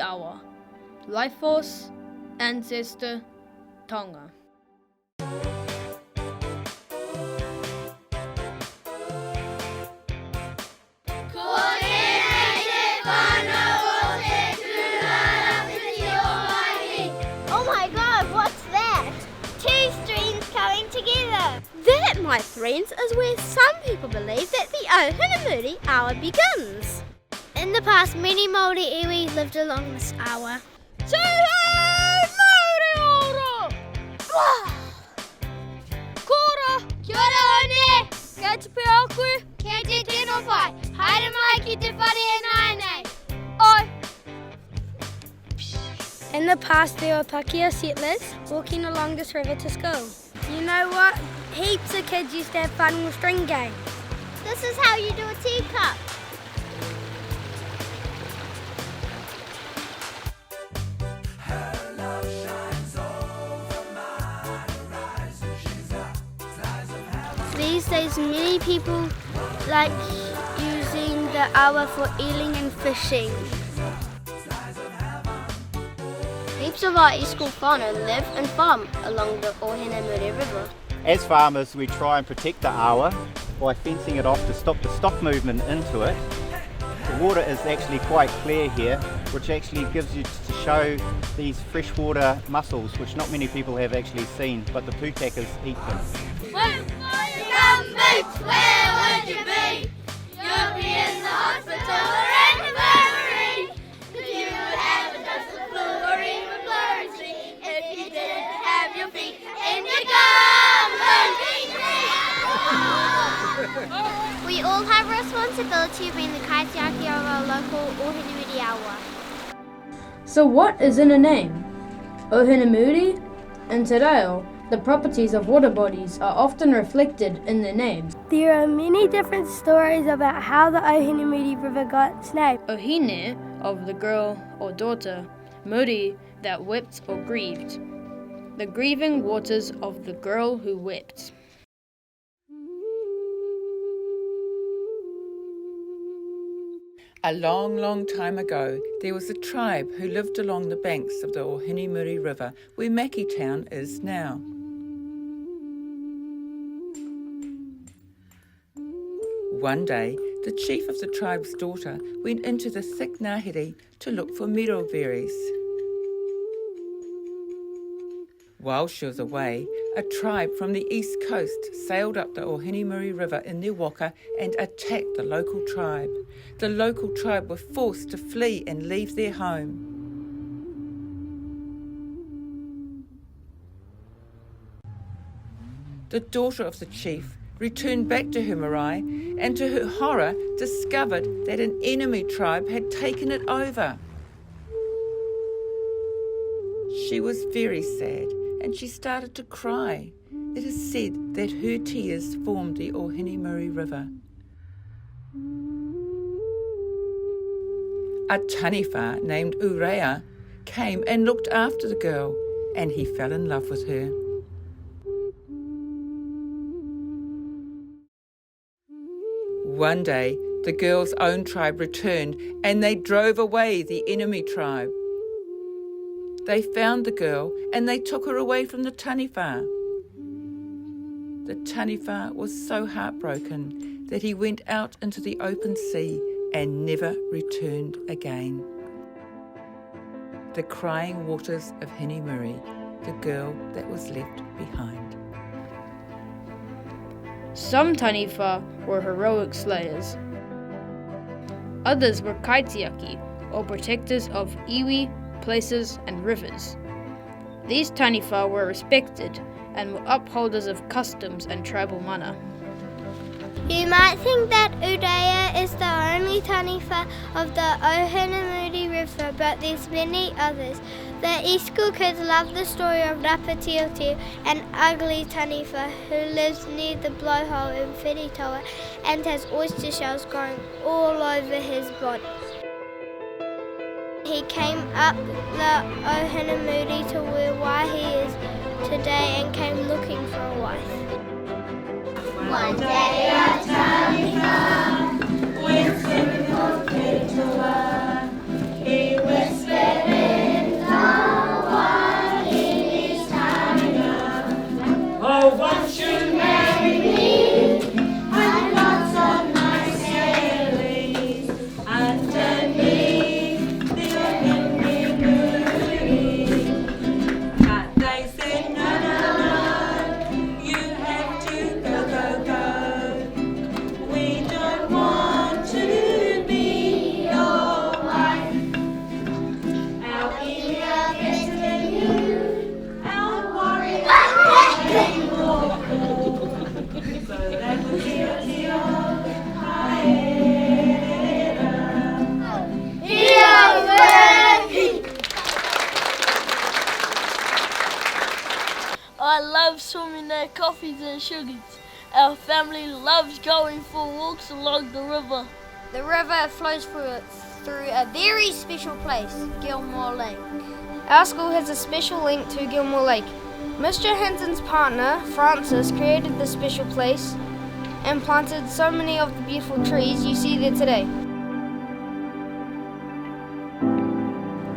Awa, Life Force, Ancestor, Tonga. Oh my god, what's that? Two streams coming together. That, my friends, is where some people believe that the Ohinamuri Awa begins. In the past, many Māori iwi lived along this awa. Kora! Kia ora one! Kia te pē aku! Kia te tino pai, haere mai ki te whare e nānei. Oi! In the past, there were Pakeha settlers walking along this river to school. You know what? Heaps of kids used to have fun with string games. This is how you do a teacup. These days, many people like using the awa for eeling and fishing. Heaps of our school whānau live and farm along the Ohinamuri River. As farmers, we try and protect the awa by fencing it off to stop the stock movement into it. The water is actually quite clear here, which actually gives you to show these freshwater mussels, which not many people have actually seen, but the pūtakas eat them. Where would you be? You'll be in the hospital or in the infirmary. 'Cause you would have just the flu or even pleurisy if you didn't have your feet in your gum. We all have a responsibility of being the kaitiaki of our local Ohinamuri awa. So what is in a name? Ohinamuri and Te Reo, the properties of water bodies are often reflected in their names. There are many different stories about how the Ohinamuri River got its name. Ohine, of the girl or daughter, muri, that wept or grieved. The grieving waters of the girl who wept. A long, long time ago, there was a tribe who lived along the banks of the Ohinamuri River, where Maki Town is now. One day, the chief of the tribe's daughter went into the thick ngahere to look for miro berries. While she was away, a tribe from the east coast sailed up the Ohinamuri River in their waka and attacked the local tribe. The local tribe were forced to flee and leave their home. The daughter of the chief returned back to her marae and to her horror discovered that an enemy tribe had taken it over. She was very sad and she started to cry. It is said that her tears formed the Ohinamuri River. A taniwha named Urea came and looked after the girl, and he fell in love with her. One day, the girl's own tribe returned and they drove away the enemy tribe. They found the girl and they took her away from the taniwha. The taniwha was so heartbroken that he went out into the open sea and never returned again. The crying waters of Hinimuri, the girl that was left behind. Some taniwha were heroic slayers. Others were kaitiaki, or protectors of iwi, places and rivers. These taniwha were respected and were upholders of customs and tribal mana. You might think that Udaya is the only taniwha of the Ohinamuri River, but there's many others. The East School kids love the story of Rapatiotiu, an ugly taniwha who lives near the blowhole in Wheritoa and has oyster shells growing all over his body. He came up the Ohinamuri to where Waihi is today and came looking for a wife. One day a taniwha went swimming for Wheritoa. He whispered the sugars. Our family loves going for walks along the river. The river flows through a very special place, Gilmore Lake. Our school has a special link to Gilmore Lake. Mr. Hansen's partner, Francis, created this special place and planted so many of the beautiful trees you see there today.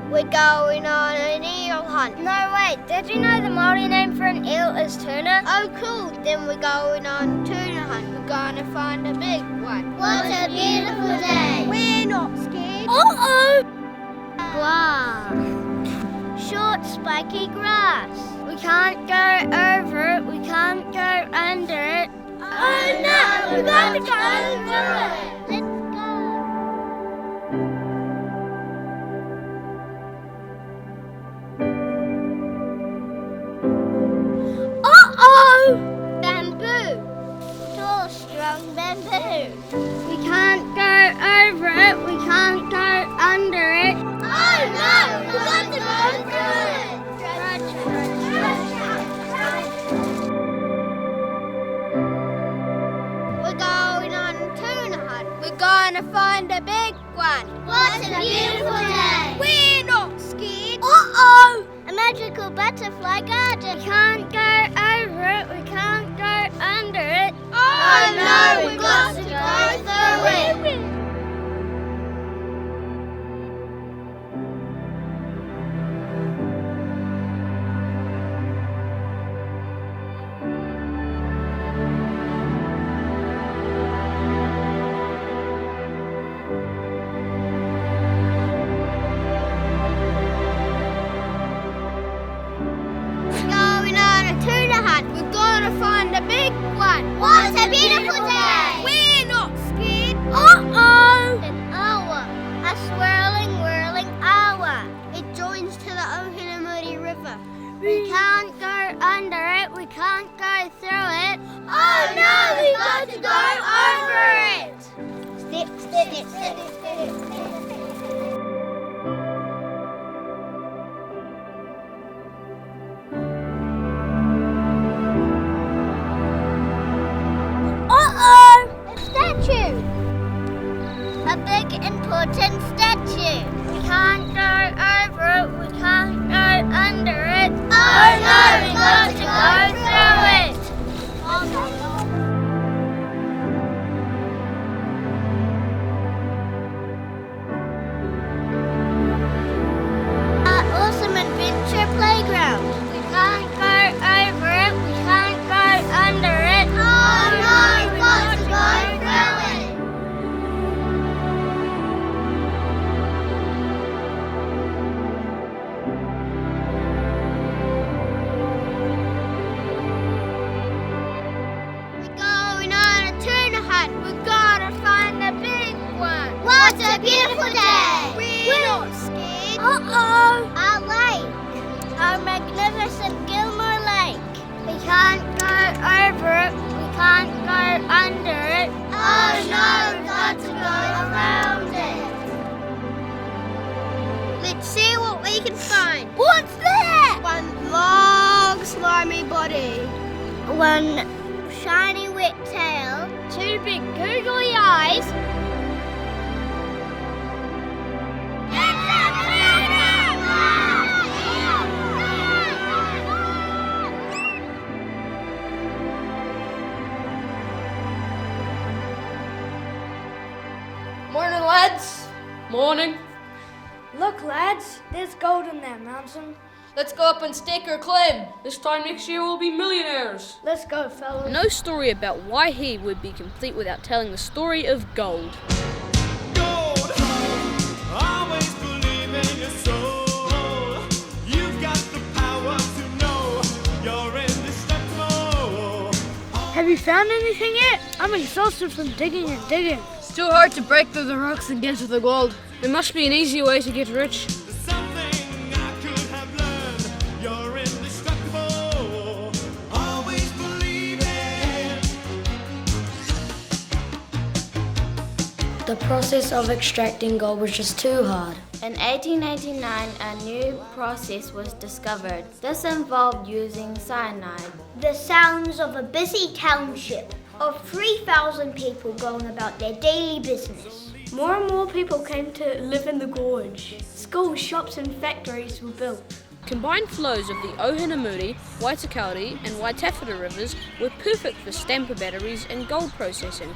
We're going on an eel hunt. No, wait, did you know the Māori name for an eel is tuna? Oh, cool. Then we're going on tuna hunt. We're going to find a big one. What a beautiful day. We're not scared. Uh-oh! Wow. Short, spiky grass. We can't go over it. We can't go under it. Oh, no, we've got to go through it. Let's go. Uh-oh! Bamboo. Tall, strong bamboo. We can't go over it. We can't go under it. Oh, no, we've got to go through it. We're going on a tuna hunt. We're going to find a big one. What a beautiful day. We're not scared. Uh-oh! A magical butterfly garden. We can't go over it. We can't go under it. Oh, no, we've got to go through it. What a beautiful day. We're not scared. Uh-oh! An awa. A swirling, whirling awa. It joins to the Ohinamuri River. We can't go under it. We can't go through it. Oh no, we've got to go over it. Step, step, step, step, step. A big important statue. We can't go over it. We can't go under it. Oh no, we've got to go through it. Our awesome adventure playground. We can't go over it. We can't go under it. Oh no, we've got to go through it. What a beautiful day! We're not scared. Uh-oh! Our lake. Our magnificent Gilmore Lake. We can't go over it. We can't go under it. Oh no, we've got to go around it. Let's see what we can find. What's that? One long slimy body. One shiny wet tail. Two big googly eyes. Morning, lads. Morning. Look, lads, there's gold in that mountain. Let's go up and stake our claim. This time next year we'll be millionaires. Let's go, fellas. No story about Waihi would be complete without telling the story of gold. Gold, always believe in your soul. You've got the power to know you're indestructible. Have you found anything yet? I'm exhausted from digging and digging. It's too hard to break through the rocks and get to the gold. There must be an easy way to get rich. There's something I could have learned. You're indestructible. Always believe it. The process of extracting gold was just too hard. In 1889, a new process was discovered. This involved using cyanide. The sounds of a busy township of 3,000 people going about their daily business. More and more people came to live in the gorge. Schools, shops and factories were built. Combined flows of the Ohinamuri, Waitakere and Waitawhata rivers were perfect for stamper batteries and gold processing.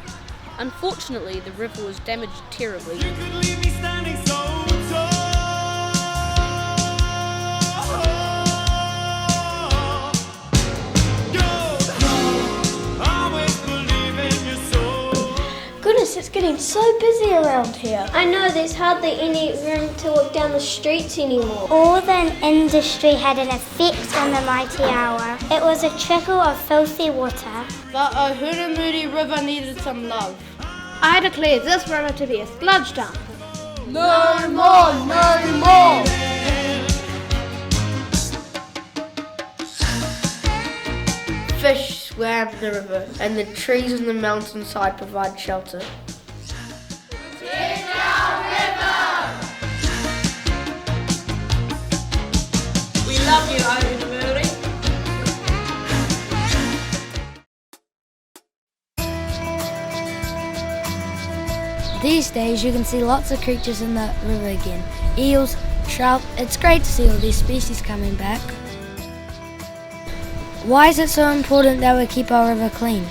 Unfortunately, the river was damaged terribly. You could leave me standing so tall. Always believe in your soul. Goodness, it's getting so busy around here. I know there's hardly any room to walk down the streets anymore. All the industry had an effect on the mighty hour. It was a trickle of filthy water. The Ohinamuri River needed some love. I declare this river to be a sludge dump. No more, no more. Fish swam in the river, and the trees on the mountainside provide shelter. We love you, Ohinamuri. These days you can see lots of creatures in the river again. Eels, trout. It's great to see all these species coming back. Why is it so important that we keep our river clean?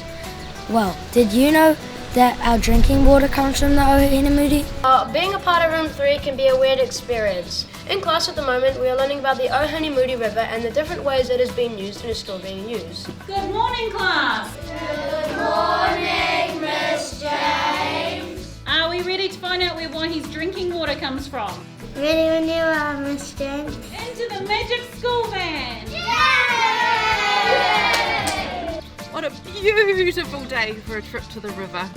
Well, did you know that our drinking water comes from the Ohinamuri? Being a part of Room 3 can be a weird experience. In class at the moment, we are learning about the Ohinamuri River and the different ways it is being used and is still being used. Good morning, class. Good morning, Miss James. Are we ready to find out where Waihi's drinking water comes from? Ready when you are, Miss James. Into the magic school van! What a beautiful day for a trip to the river.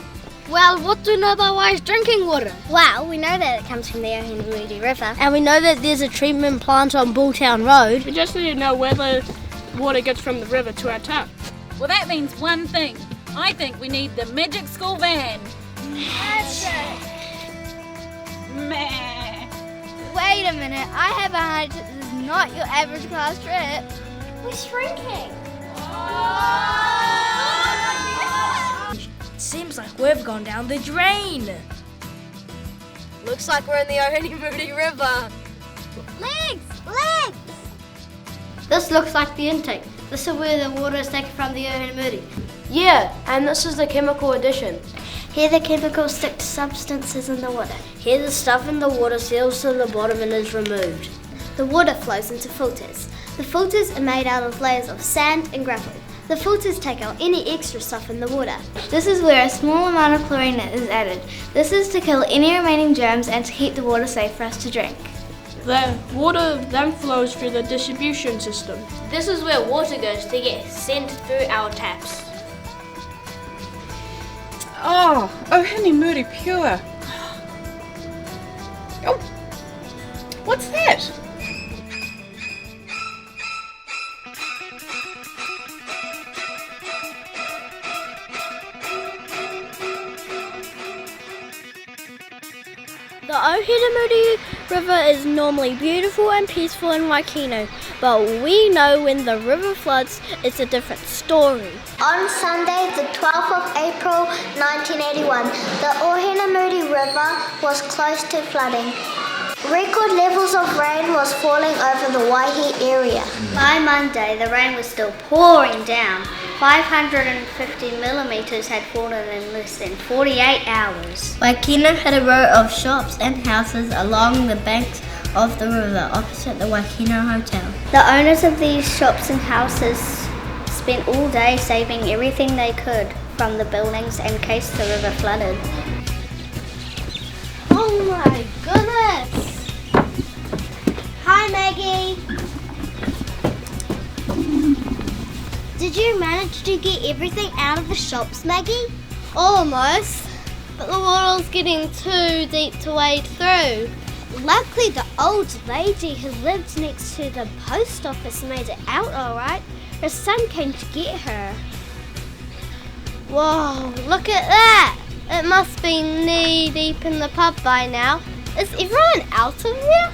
Well, what do you know about Waihi's drinking water? Well, we know that it comes from the Ohinamuri River. And we know that there's a treatment plant on Bulltown Road. We just need to know where the water gets from the river to our tap. Well, that means one thing. I think we need the magic school van. Meh. Wait a minute, I have a hunch this is not your average class trip. We're shrinking. Seems like we've gone down the drain. Looks like we're in the Ohinamuri River. Legs! This looks like the intake. This is where the water is taken from the Ohinamuri. Yeah, and this is the chemical addition. Here the chemicals stick to substances in the water. Here the stuff in the water seals to the bottom and is removed. The water flows into filters. The filters are made out of layers of sand and gravel. The filters take out any extra stuff in the water. This is where a small amount of chlorine is added. This is to kill any remaining germs and to keep the water safe for us to drink. The water then flows through the distribution system. This is where water goes to get sent through our taps. Oh, Ohinamuri pure. Oh, what's that? The Ohinamuri River is normally beautiful and peaceful in Waikino, but we know when the river floods, it's a different story. On Sunday, the 12th of April 1981, the Ohinamuri River was close to flooding. Record levels of rain was falling over the Waihi area. By Monday, the rain was still pouring down. 550 millimeters had fallen in less than 48 hours. Waikino had a row of shops and houses along the banks of the river opposite the Waikino Hotel. The owners of these shops and houses spent all day saving everything they could from the buildings in case the river flooded. Oh my goodness! Hi Maggie! Did you manage to get everything out of the shops, Maggie? Almost, but the water's getting too deep to wade through. Luckily the old lady who lived next to the post office made it out alright. Her son came to get her. Whoa, look at that! It must be knee deep in the pub by now. Is everyone out of here?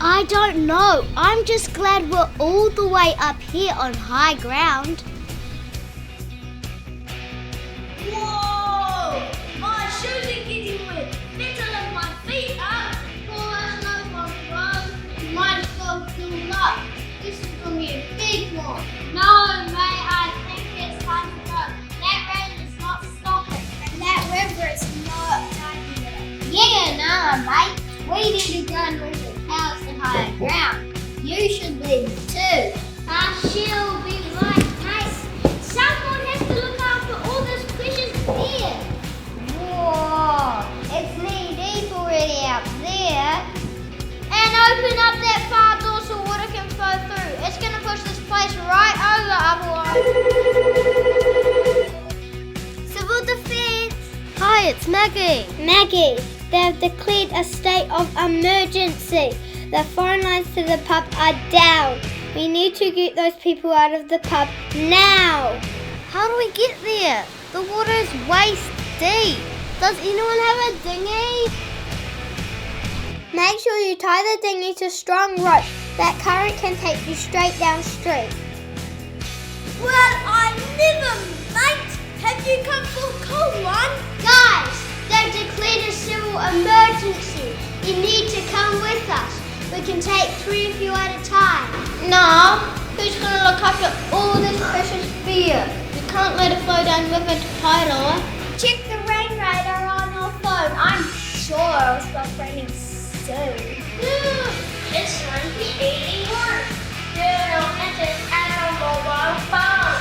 I don't know. I'm just glad we're all the way up here on high ground. Whoa! My shoes are getting wet. Better let my feet up. Oh, there's no one to run. Might as well fill up. This is going to be a big one. No, mate, I think it's time to go. That rain is not stopping. And that river is not taking it. Yeah, no, mate. We need to go and move the cows to higher ground. You should leave too. She'll be right, mate. Someone has to look after all this precious beer. Whoa, it's knee deep already out there. And open up that far door so water can flow through. It's going to push this place right over otherwise. Civil defense. Hi, it's Maggie. Maggie, they've declared a state of emergency. The phone lines to the pub are down. We need to get those people out of the pub now. How do we get there? The water is waist deep. Does anyone have a dinghy? Make sure you tie the dinghy to strong rope. That current can take you straight downstream. Well, I never, mate. Have you come for a cold one? Guys, they've declared a civil emergency. You need to come with us. We can take 3 of you at a time. No, who's going to look after all this precious beer? We can't let it flow down river to Paeroa. Check the rain radar on your phone. I'm sure it'll stop raining soon. It's 1981. Still mention our mobile phone.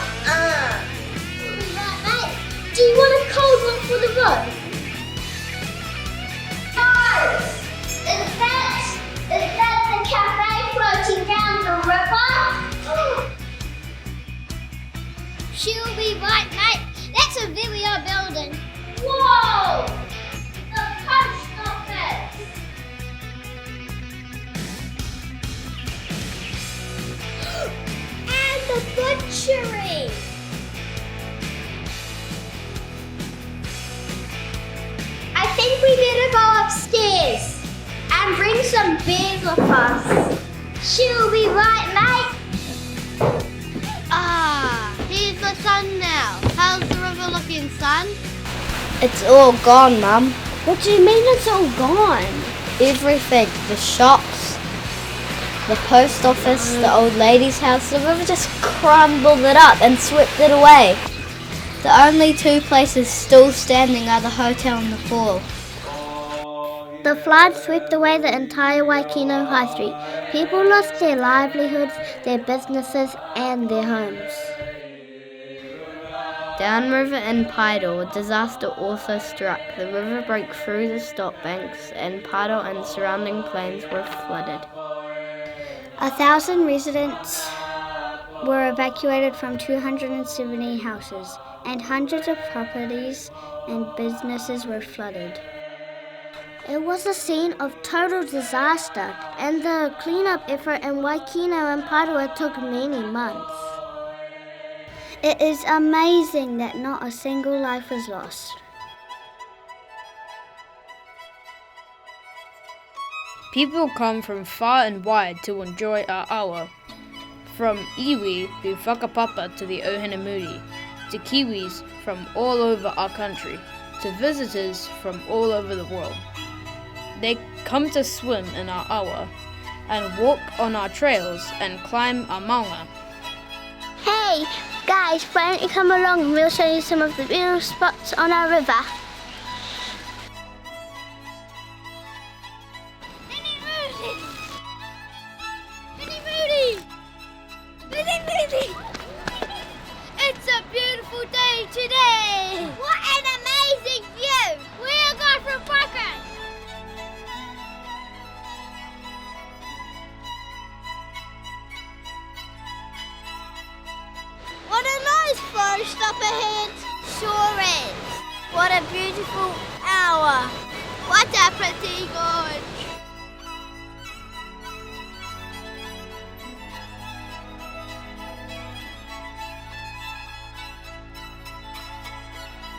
Right, mate. Do you want a cold one for the road? Guys, is that the cafe floating down the river? She'll be right, mate. That's a very old building. Whoa! The post office! And the butchery! I think we better go upstairs and bring some beers with us. She'll be right, mate. Here's the sun now. How's the river looking, son? It's all gone, Mum. What do you mean it's all gone? Everything. The shops, the post office, the old lady's house. The river just crumbled it up and swept it away. The only 2 places still standing are the hotel and the fall. The flood swept away the entire Waikino High Street. People lost their livelihoods, their businesses, and their homes. Downriver in Paeroa, disaster also struck. The river broke through the stop banks, and Paeroa and surrounding plains were flooded. 1,000 residents were evacuated from 270 houses, and hundreds of properties and businesses were flooded. It was a scene of total disaster, and the cleanup effort in Waikino and Paeroa took many months. It is amazing that not a single life was lost. People come from far and wide to enjoy our awa. From iwi who whakapapa to the Ohinamuri, to Kiwis from all over our country, to visitors from all over the world. They come to swim in our awa, and walk on our trails and climb our maunga. Hey, guys, why don't you come along and we'll show you some of the beautiful spots on our river. It's a beautiful day today! What an amazing view! We're going for a bike ride! What a nice forest up ahead! Sure is! What a beautiful hour! What a pretty gorge!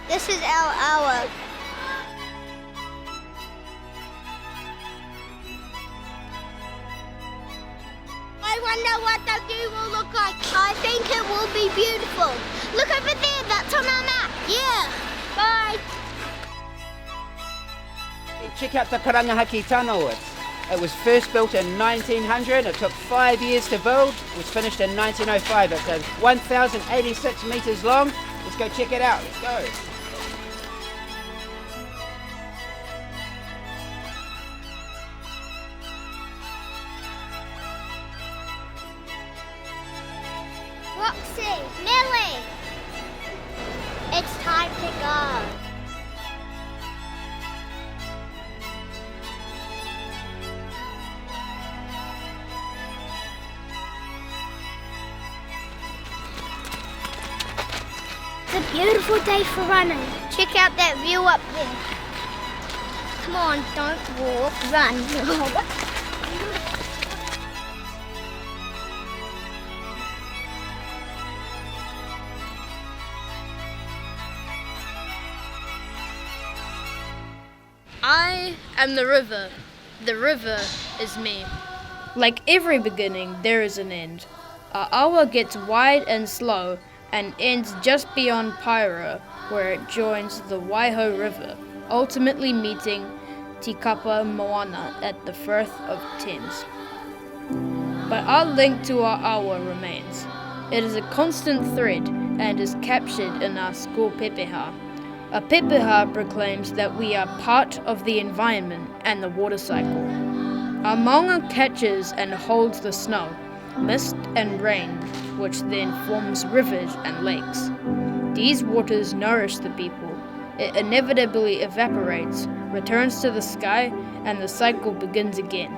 This is our hour. wonder what the view will look like. I think it will be beautiful. Look over there, that's on our map. Yeah. Bye. Check out the Karangahaki Tunnel. It was first built in 1900. It took 5 years to build. It was finished in 1905. It's 1,086 metres long. Let's go check it out. Let's go. Roxy, Millie, it's time to go. It's a beautiful day for running. Check out that view up there. Come on, don't walk, run. I am the river. The river is me. Like every beginning, there is an end. Our awa gets wide and slow and ends just beyond Paira, where it joins the Waihi River, ultimately meeting Tikapa Moana at the Firth of Thames. But our link to our awa remains. It is a constant thread and is captured in our school pepeha. A pepeha proclaims that we are part of the environment and the water cycle. Our maunga catches and holds the snow, mist and rain, which then forms rivers and lakes. These waters nourish the people. It inevitably evaporates, returns to the sky, and the cycle begins again.